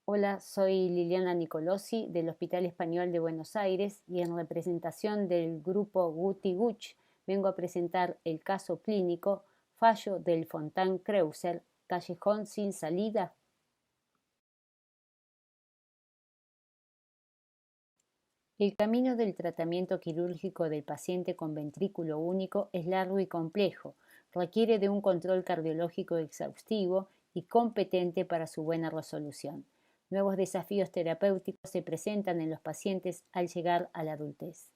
Hola, soy Liliana Nicolosi del Hospital Español de Buenos Aires y en representación del grupo Guti Guch vengo a presentar el caso clínico Fallo del Fontán-Kreuzer, callejón sin salida. El camino del tratamiento quirúrgico del paciente con ventrículo único es largo y complejo, requiere de un control cardiológico exhaustivo y competente para su buena resolución. Nuevos desafíos terapéuticos se presentan en los pacientes al llegar a la adultez.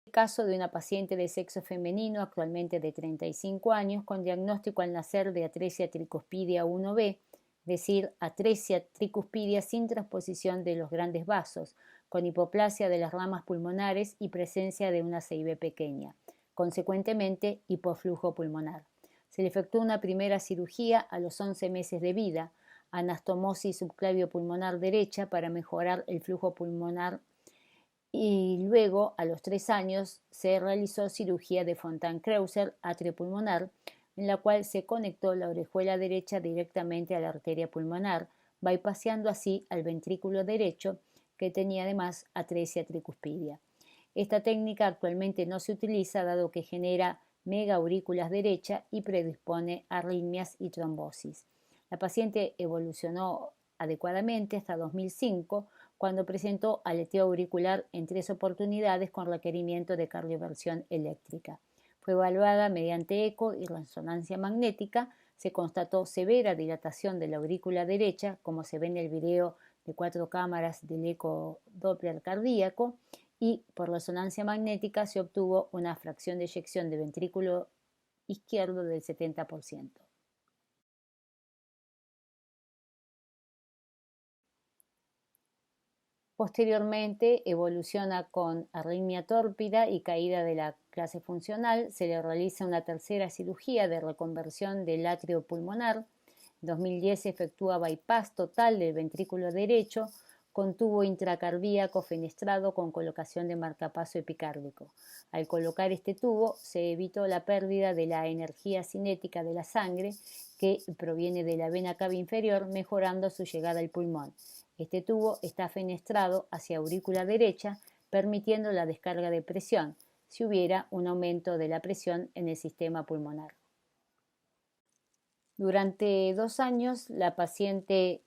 El caso de una paciente de sexo femenino, actualmente de 35 años, con diagnóstico al nacer de atresia tricuspidia 1B, es decir, atresia tricuspidia sin transposición de los grandes vasos, con hipoplasia de las ramas pulmonares y presencia de una CIB pequeña, consecuentemente hipoflujo pulmonar. Se le efectuó una primera cirugía a los 11 meses de vida, anastomosis subclavio pulmonar derecha para mejorar el flujo pulmonar y luego, a los 3 años, se realizó cirugía de Fontán-Kreuzer atriopulmonar, en la cual se conectó la orejuela derecha directamente a la arteria pulmonar, bypaseando así al ventrículo derecho, que tenía además atresia tricuspidia. Esta técnica actualmente no se utiliza dado que genera megaaurículas derecha y predispone a arritmias y trombosis. La paciente evolucionó adecuadamente hasta 2005, cuando presentó aleteo auricular en 3 oportunidades con requerimiento de cardioversión eléctrica. Fue evaluada mediante eco y resonancia magnética. Se constató severa dilatación de la aurícula derecha, como se ve en el video de 4 cámaras del eco Doppler cardíaco, y por resonancia magnética se obtuvo una fracción de eyección de ventrículo izquierdo del 70%. Posteriormente evoluciona con arritmia tórpida y caída de la clase funcional. Se le realiza una tercera cirugía de reconversión del atrio pulmonar. En 2010 se efectúa bypass total del ventrículo derecho con tubo intracardíaco fenestrado con colocación de marcapaso epicárdico. Al colocar este tubo se evitó la pérdida de la energía cinética de la sangre que proviene de la vena cava inferior, mejorando su llegada al pulmón. Este tubo está fenestrado hacia aurícula derecha, permitiendo la descarga de presión, si hubiera un aumento de la presión en el sistema pulmonar. Durante 2 años la paciente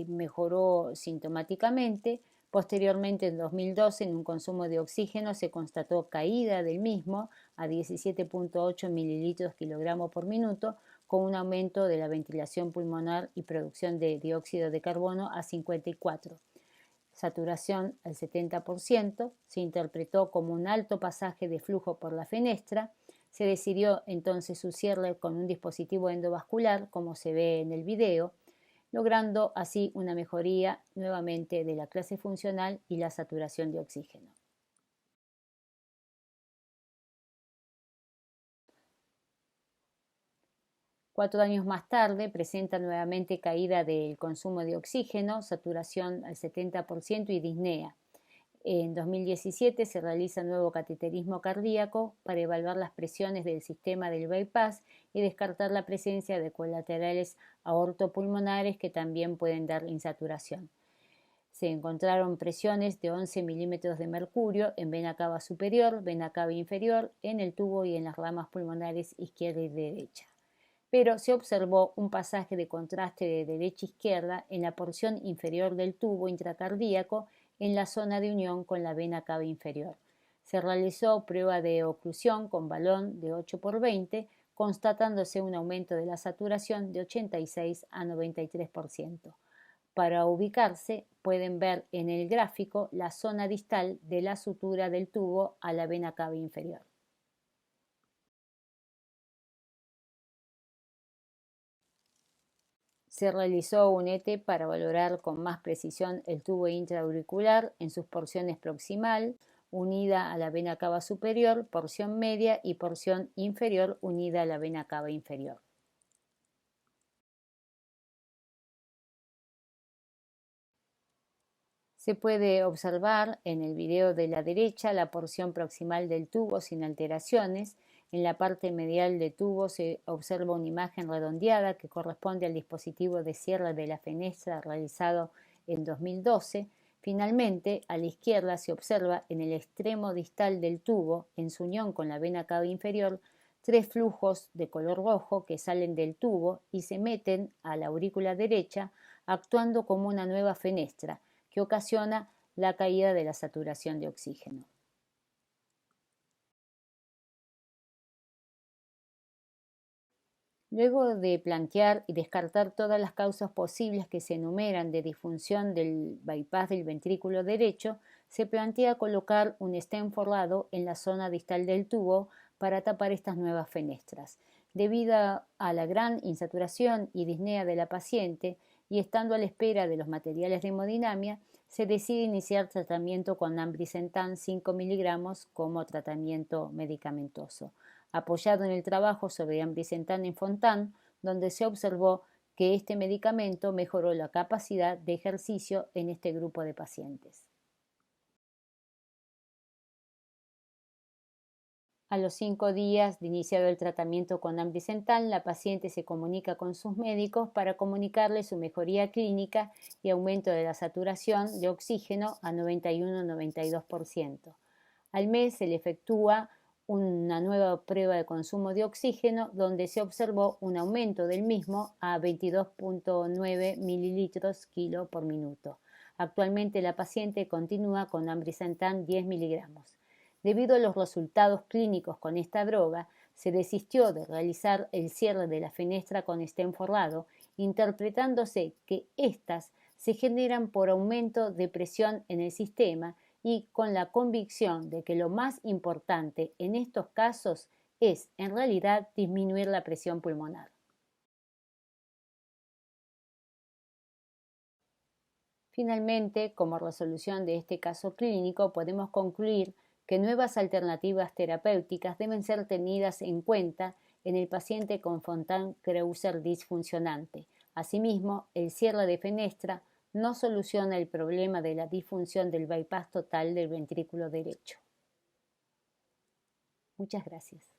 mejoró sintomáticamente. Posteriormente, en 2012, en un consumo de oxígeno se constató caída del mismo a 17.8 mililitros kilogramo por minuto, con un aumento de la ventilación pulmonar y producción de dióxido de carbono a 54. Saturación al 70%, se interpretó como un alto pasaje de flujo por la fenestra. Se decidió entonces su cierre con un dispositivo endovascular, como se ve en el video, logrando así una mejoría nuevamente de la clase funcional y la saturación de oxígeno. 4 años más tarde presenta nuevamente caída del consumo de oxígeno, saturación al 70% y disnea. En 2017 se realiza nuevo cateterismo cardíaco para evaluar las presiones del sistema del bypass y descartar la presencia de colaterales aortopulmonares que también pueden dar insaturación. Se encontraron presiones de 11 milímetros de mercurio en vena cava superior, vena cava inferior, en el tubo y en las ramas pulmonares izquierda y derecha. Pero se observó un pasaje de contraste de derecha a izquierda en la porción inferior del tubo intracardíaco en la zona de unión con la vena cava inferior. Se realizó prueba de oclusión con balón de 8x20, constatándose un aumento de la saturación de 86 a 93%. Para ubicarse, pueden ver en el gráfico la zona distal de la sutura del tubo a la vena cava inferior. Se realizó un ET para valorar con más precisión el tubo intraauricular en sus porciones proximal, unida a la vena cava superior, porción media y porción inferior unida a la vena cava inferior. Se puede observar en el video de la derecha la porción proximal del tubo sin alteraciones. En la parte medial del tubo se observa una imagen redondeada que corresponde al dispositivo de cierre de la fenestra realizado en 2012. Finalmente, a la izquierda se observa en el extremo distal del tubo, en su unión con la vena cava inferior, 3 flujos de color rojo que salen del tubo y se meten a la aurícula derecha, actuando como una nueva fenestra que ocasiona la caída de la saturación de oxígeno. Luego de plantear y descartar todas las causas posibles que se enumeran de disfunción del bypass del ventrículo derecho, se plantea colocar un stent forrado en la zona distal del tubo para tapar estas nuevas fenestras. Debido a la gran insaturación y disnea de la paciente y estando a la espera de los materiales de hemodinamia, se decide iniciar tratamiento con ambrisentan 5 miligramos como tratamiento medicamentoso, apoyado en el trabajo sobre ambrisentan en Fontan, donde se observó que este medicamento mejoró la capacidad de ejercicio en este grupo de pacientes. A los 5 días de iniciado el tratamiento con ambrisentan, la paciente se comunica con sus médicos para comunicarle su mejoría clínica y aumento de la saturación de oxígeno a 91-92%. Al mes se le efectúa una nueva prueba de consumo de oxígeno donde se observó un aumento del mismo a 22.9 mililitros kilo por minuto. Actualmente la paciente continúa con ambrisentan 10 miligramos. Debido a los resultados clínicos con esta droga, se desistió de realizar el cierre de la fenestra con stent forrado, interpretándose que éstas se generan por aumento de presión en el sistema y con la convicción de que lo más importante en estos casos es, en realidad, disminuir la presión pulmonar. Finalmente, como resolución de este caso clínico, podemos concluir que nuevas alternativas terapéuticas deben ser tenidas en cuenta en el paciente con Fontan-Kreuzer disfuncionante. Asimismo, el cierre de fenestra no soluciona el problema de la disfunción del bypass total del ventrículo derecho. Muchas gracias.